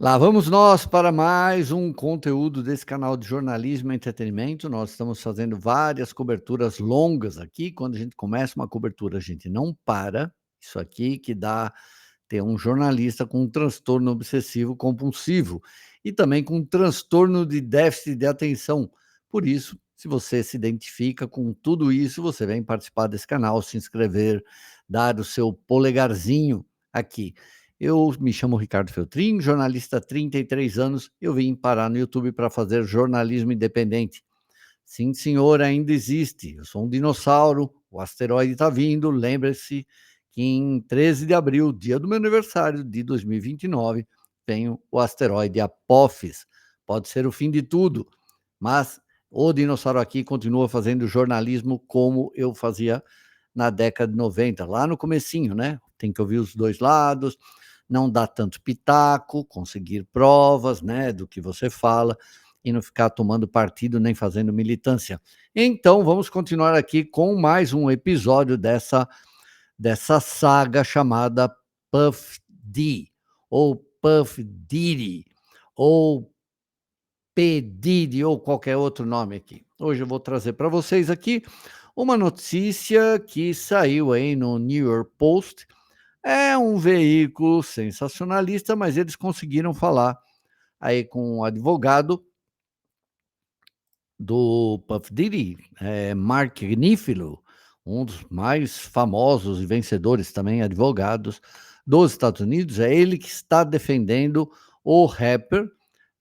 Lá vamos nós para mais um conteúdo desse canal de jornalismo e entretenimento. Nós estamos fazendo várias coberturas longas aqui. Quando a gente começa uma cobertura, a gente não para. Isso aqui que dá ter um jornalista com um transtorno obsessivo compulsivo e também com um transtorno de déficit de atenção. Por isso, se você se identifica com tudo isso, você vem participar desse canal, se inscrever, dar o seu polegarzinho aqui. Eu me chamo Ricardo Feltrin, jornalista há 33 anos. Eu vim parar no YouTube para fazer jornalismo independente. Sim, senhor, ainda existe. Eu sou um dinossauro, o asteroide está vindo. Lembre-se que em 13 de abril, dia do meu aniversário de 2029, vem o asteroide Apophis. Pode ser o fim de tudo, mas o dinossauro aqui continua fazendo jornalismo como eu fazia na década de 90, lá no comecinho, né? Tem que ouvir os dois lados, não dar tanto pitaco, conseguir provas, né, do que você fala e não ficar tomando partido nem fazendo militância. Então, vamos continuar aqui com mais um episódio dessa saga chamada Puff D, ou Puff Diddy, ou P. Diddy, ou qualquer outro nome aqui. Hoje eu vou trazer para vocês aqui uma notícia que saiu aí no New York Post. É um veículo sensacionalista, mas eles conseguiram falar aí com um advogado do Puff Diddy, Mark Ruffalo, um dos mais famosos e vencedores também advogados dos Estados Unidos. É ele que está defendendo o rapper.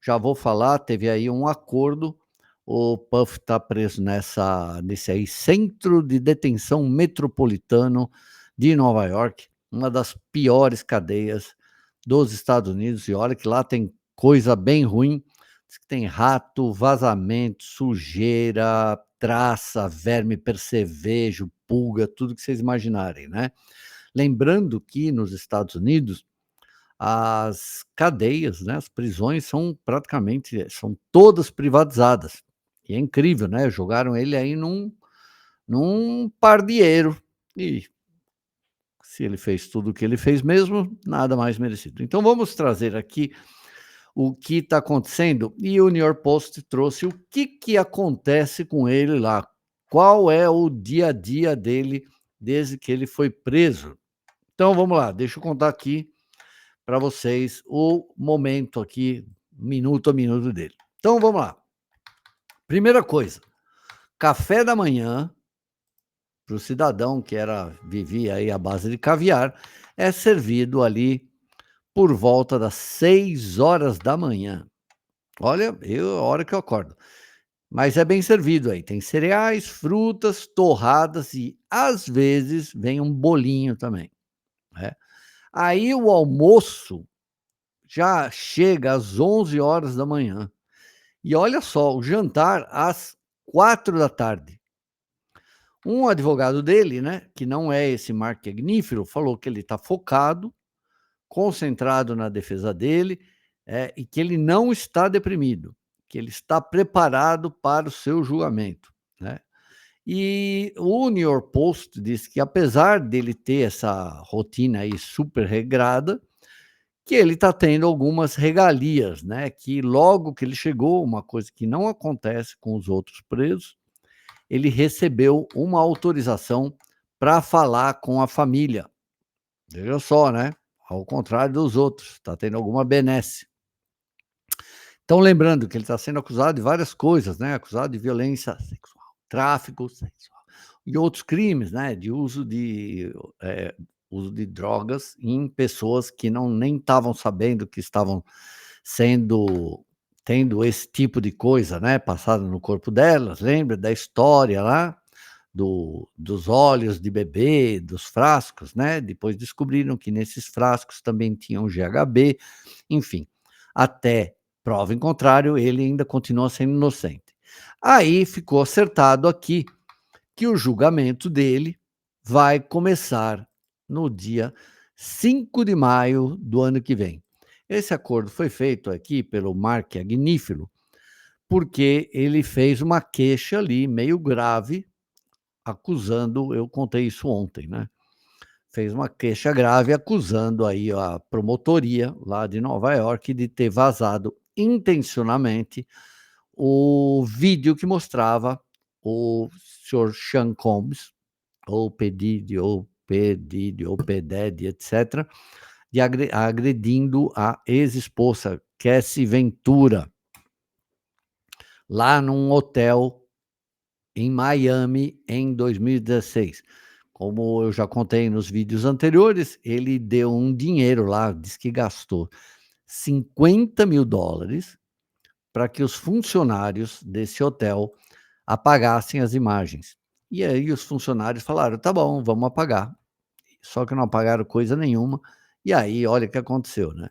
Já vou falar, teve aí um acordo. O Puff está preso nesse aí centro de detenção metropolitano de Nova York, uma das piores cadeias dos Estados Unidos. E olha que lá tem coisa bem ruim. Diz que tem rato, vazamento, sujeira, traça, verme, percevejo, pulga, tudo que vocês imaginarem, né? Lembrando que nos Estados Unidos as cadeias, né, as prisões são todas privatizadas. E é incrível, né? Jogaram ele aí num pardieiro. E se ele fez tudo o que ele fez mesmo, nada mais merecido. Então vamos trazer aqui o que está acontecendo, e o New York Post trouxe o que acontece com ele lá, qual é o dia a dia dele desde que ele foi preso. Então vamos lá, deixa eu contar aqui para vocês o momento aqui, minuto a minuto dele. Então vamos lá. Primeira coisa, café da manhã para o cidadão que vivia aí à base de caviar, é servido ali por volta das 6 horas da manhã. Olha, a hora que eu acordo. Mas é bem servido aí, tem cereais, frutas, torradas e, às vezes, vem um bolinho também, né. Aí o almoço já chega às 11 horas da manhã. E olha só, o jantar às 4 da tarde. Um advogado dele, né, que não é esse Mark Agnifilo, falou que ele está focado, concentrado na defesa dele, e que ele não está deprimido, que ele está preparado para o seu julgamento, né. E o New York Post disse que, apesar dele ter essa rotina aí super regrada, que ele está tendo algumas regalias, né, que logo que ele chegou, uma coisa que não acontece com os outros presos, ele recebeu uma autorização para falar com a família. Veja só, né, ao contrário dos outros, está tendo alguma benesse. Então, lembrando que ele está sendo acusado de várias coisas, né, acusado de violência sexual, tráfico sexual e outros crimes, né, de uso de drogas em pessoas que nem estavam sabendo que estavam sendo tendo esse tipo de coisa, né, passada no corpo delas. Lembra da história lá dos óleos de bebê, dos frascos, né? Depois descobriram que nesses frascos também tinham GHB, enfim, até prova em contrário, ele ainda continua sendo inocente. Aí ficou acertado aqui que o julgamento dele vai começar no dia 5 de maio do ano que vem. Esse acordo foi feito aqui pelo Mark Agnifilo, porque ele fez uma queixa ali meio grave, acusando, eu contei isso ontem, né, fez uma queixa grave acusando aí a promotoria lá de Nova York de ter vazado intencionalmente o vídeo que mostrava o senhor Sean Combs, ou P. Diddy, etcétera, de agredindo a ex-esposa, Cassie Ventura, lá num hotel em Miami, em 2016. Como eu já contei nos vídeos anteriores, ele deu um dinheiro lá, diz que gastou $50.000 para que os funcionários desse hotel apagassem as imagens. E aí os funcionários falaram: "Tá bom, vamos apagar". Só que não apagaram coisa nenhuma, e aí olha o que aconteceu, né.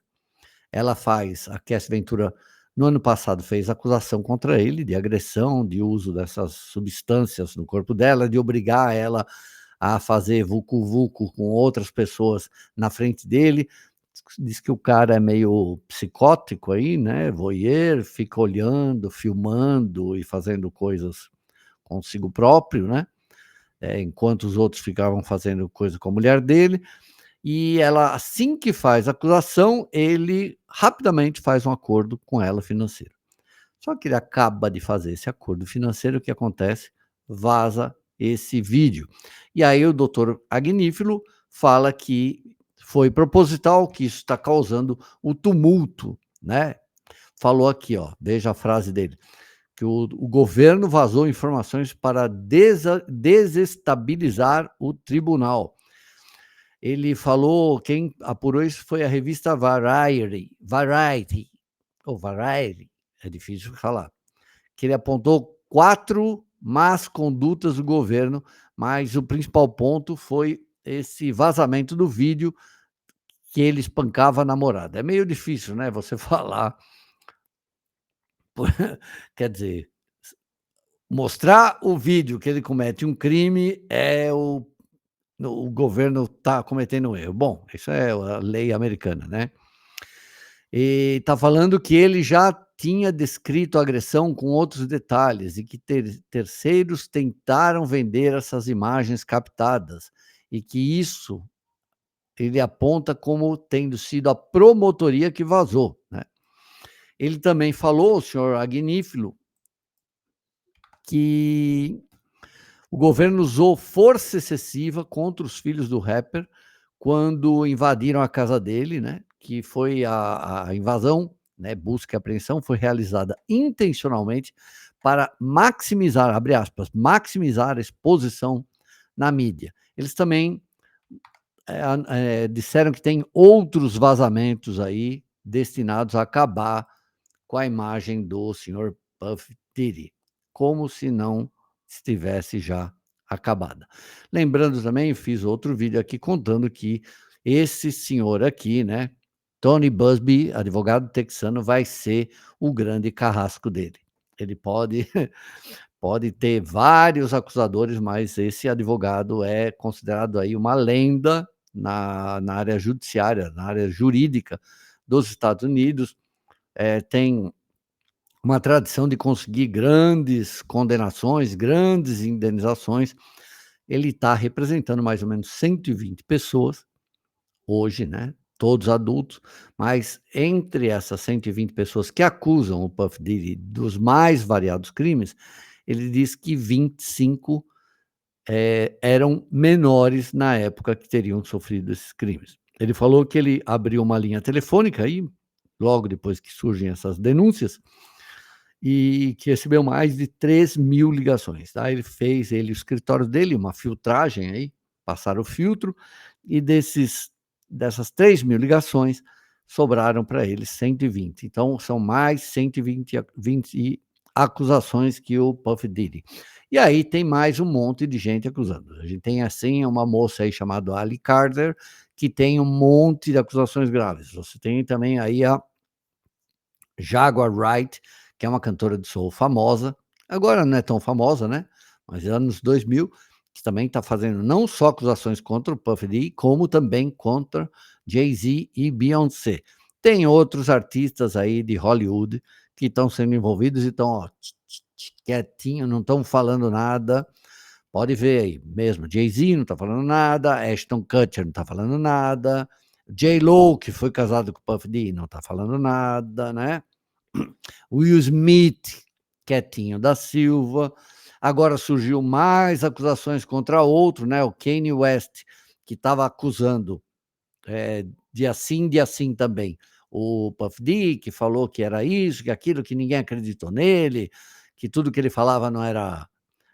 A Cassie Ventura, no ano passado, fez acusação contra ele de agressão, de uso dessas substâncias no corpo dela, de obrigar ela a fazer vucu-vucu com outras pessoas na frente dele. Diz que o cara é meio psicótico aí, né, voyeur, fica olhando, filmando e fazendo coisas consigo próprio, né, enquanto os outros ficavam fazendo coisa com a mulher dele. E ela, assim que faz a acusação, ele rapidamente faz um acordo com ela financeiro. Só que ele acaba de fazer esse acordo financeiro, o que acontece? Vaza esse vídeo. E aí o doutor Agnífilo fala que foi proposital, que isso está causando o tumulto, né. Falou aqui, ó, veja a frase dele, que o governo vazou informações para desestabilizar o tribunal. Ele falou, quem apurou isso foi a revista Variety, é difícil falar, que ele apontou 4 más condutas do governo, mas o principal ponto foi esse vazamento do vídeo que ele espancava a namorada. É meio difícil, né, você falar, quer dizer, mostrar o vídeo que ele comete um crime, o governo está cometendo um erro. Bom, isso é a lei americana, né. E está falando que ele já tinha descrito a agressão com outros detalhes e que terceiros tentaram vender essas imagens captadas, e que isso ele aponta como tendo sido a promotoria que vazou, né. Ele também falou, o senhor Agnífilo, que o governo usou força excessiva contra os filhos do rapper quando invadiram a casa dele, né, que foi a invasão, né, busca e apreensão foi realizada intencionalmente para maximizar, abre aspas, "maximizar a exposição na mídia". Eles também, disseram que tem outros vazamentos aí destinados a acabar com a imagem do senhor Puff Diddy, como se não estivesse já acabada. Lembrando também, fiz outro vídeo aqui contando que esse senhor aqui, né, Tony Buzbee, advogado texano, vai ser o grande carrasco dele. Ele pode pode ter vários acusadores, mas esse advogado é considerado aí uma lenda na área judiciária, na área jurídica dos Estados Unidos. Tem uma tradição de conseguir grandes condenações, grandes indenizações. Ele está representando mais ou menos 120 pessoas hoje, né, todos adultos, mas entre essas 120 pessoas que acusam o Puff Diddy dos mais variados crimes, ele diz que 25, eram menores na época que teriam sofrido esses crimes. Ele falou que ele abriu uma linha telefônica aí, logo depois que surgem essas denúncias, e que recebeu mais de 3.000 ligações, tá. O escritório dele, uma filtragem aí, passaram o filtro, e dessas 3.000 ligações, sobraram para ele 120. Então são mais 120 acusações que o Puff Diddy. E aí tem mais um monte de gente acusando. A gente tem, assim, uma moça aí chamada Ali Carter, que tem um monte de acusações graves. Você tem também aí a Jaguar Wright, que é uma cantora de soul famosa, agora não é tão famosa, né, mas anos 2000, que também está fazendo não só acusações contra o Puff Daddy, como também contra Jay-Z e Beyoncé. Tem outros artistas aí de Hollywood que estão sendo envolvidos e estão, ó, quietinho, não estão falando nada, Pode ver aí mesmo, Jay-Z não tá falando nada, Ashton Kutcher não tá falando nada, J.Lo, que foi casado com o Puff Daddy, não tá falando nada, né. Will Smith, quietinho da Silva. Agora surgiu mais acusações contra outro, né, o Kanye West, que estava acusando, dia sim também, o Puff Daddy, que falou que era isso, que aquilo, que ninguém acreditou nele, que tudo que ele falava não era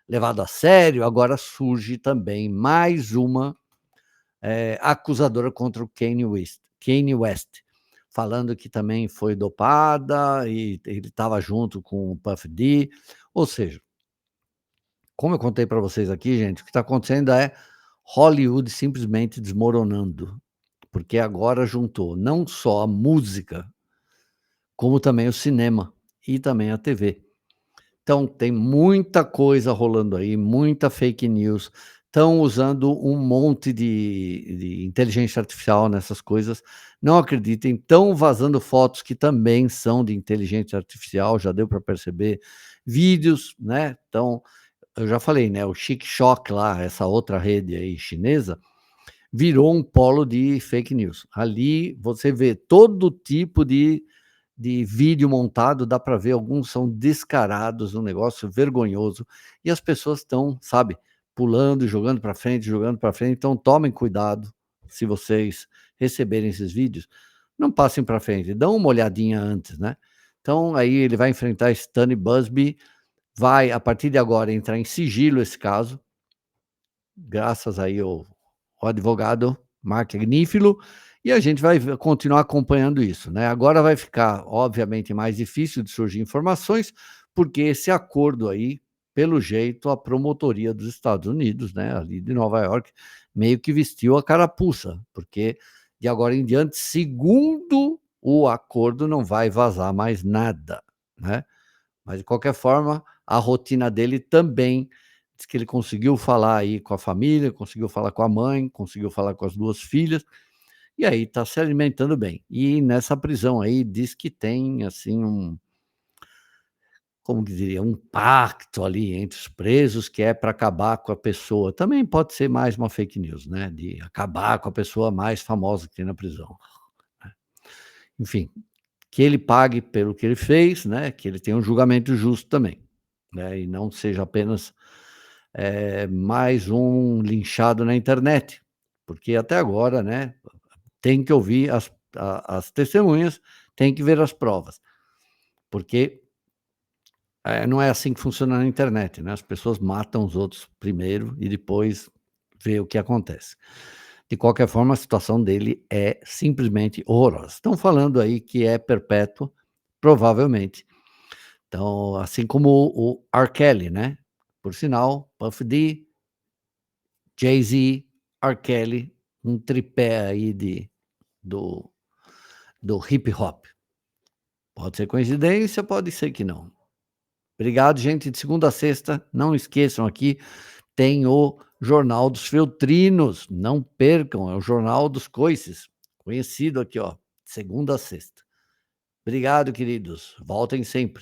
levado a sério. Agora surge também mais uma, acusadora contra o Kanye West, falando que também foi dopada e ele estava junto com o Puff Daddy. Ou seja, como eu contei para vocês aqui, gente, o que está acontecendo é Hollywood simplesmente desmoronando, porque agora juntou não só a música, como também o cinema e também a TV. Então tem muita coisa rolando aí, muita fake news. Estão usando um monte de inteligência artificial nessas coisas. Não acreditem, estão vazando fotos que também são de inteligência artificial, já deu para perceber. Vídeos, né, então, eu já falei, né, o TikTok lá, essa outra rede aí chinesa, virou um polo de fake news. Ali você vê todo tipo de vídeo montado, dá para ver, alguns são descarados, um negócio vergonhoso, e as pessoas estão, sabe, pulando e jogando para frente. Então tomem cuidado, se vocês receberem esses vídeos, não passem para frente, dão uma olhadinha antes, né. Então aí ele vai enfrentar esse Stanley Busby, vai, a partir de agora, entrar em sigilo esse caso, graças aí ao advogado Mark Agnífilo, e a gente vai continuar acompanhando isso, né. Agora vai ficar, obviamente, mais difícil de surgir informações, porque esse acordo aí, pelo jeito, a promotoria dos Estados Unidos, né, ali de Nova York, meio que vestiu a carapuça, porque de agora em diante, segundo o acordo, não vai vazar mais nada, né. Mas de qualquer forma, a rotina dele também, diz que ele conseguiu falar aí com a família, conseguiu falar com a mãe, conseguiu falar com as 2 filhas, e aí está se alimentando bem. E nessa prisão aí diz que tem, assim, como que diria, um pacto ali entre os presos, que é para acabar com a pessoa, também pode ser mais uma fake news, né, de acabar com a pessoa mais famosa que tem na prisão, né. Enfim, que ele pague pelo que ele fez, né, que ele tenha um julgamento justo também, né, e não seja apenas, mais um linchado na internet, porque até agora, né, tem que ouvir as testemunhas, tem que ver as provas, porque, não é assim que funciona na internet, né, as pessoas matam os outros primeiro e depois vê o que acontece. De qualquer forma, a situação dele é simplesmente horrorosa. Estão falando aí que é perpétuo, provavelmente. Então, assim como o R. Kelly, né, por sinal, Puff D, Jay-Z, R. Kelly, um tripé aí do do hip hop. Pode ser coincidência, pode ser que não. Obrigado, gente, de segunda a sexta, não esqueçam, aqui tem o Jornal dos Feltrinos, não percam, é o Jornal dos Coices, conhecido aqui, ó, segunda a sexta. Obrigado, queridos, voltem sempre.